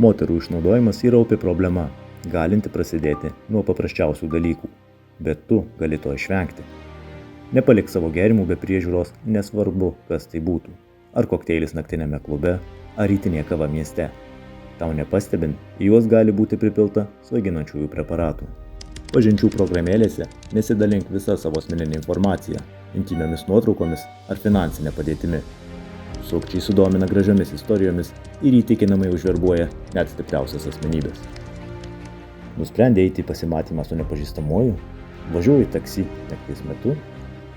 Moterų išnaudojimas yra opi problema, galinti prasidėti nuo paprasčiausių dalykų, bet tu gali to išvengti. Nepalik savo gėrimų be priežiūros, nesvarbu, kas tai būtų. Ar kokteilis naktinėme klube, ar rytinė kava mieste. Tau nepastebint, į juos gali būti pripilta svaiginančiųjų preparatų. Pažinčių programėlėse nesidalink visą savo asmeninę informaciją, intymiomis nuotraukomis ar finansinę padėtimi. Sukčiai sudomina gražiomis istorijomis ir įtikinamai užverbuoja net stipriausias asmenybės. Nusprendė eiti į pasimatymą su nepažįstamuoju, važiuoji taksi nakties metu,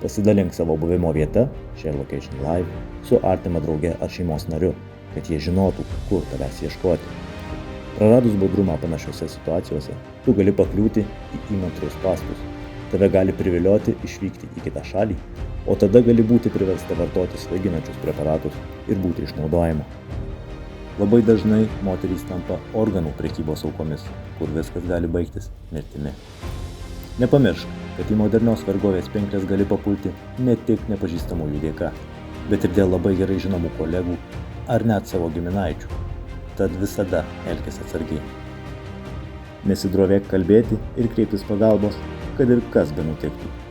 pasidalink savo buvimo vieta, share location live, su artima drauge ar šeimos nariu, kad jie žinotų, kur tavęs ieškoti. Praradus budrumą panašiose situacijose, tu gali pakliūti į įmantrius spąstus. Tave gali privilioti išvykti į kitą šalį, o tada gali būti priversta vartoti svaiginančius preparatus ir būti išnaudojama. Labai dažnai moterys tampa organų prekybos aukomis, kur viskas gali baigtis mirtimi. Nepamiršk, kad į modernios vergovės pinkles gali papulti ne tik nepažįstamųjų dėka, bet ir dėl labai gerai žinomų kolegų ar net savo giminaičių. Tad visada elkis atsargiai. Nesidrovėk kalbėti ir kreiptis pagalbos, kad ir kas benutiktų.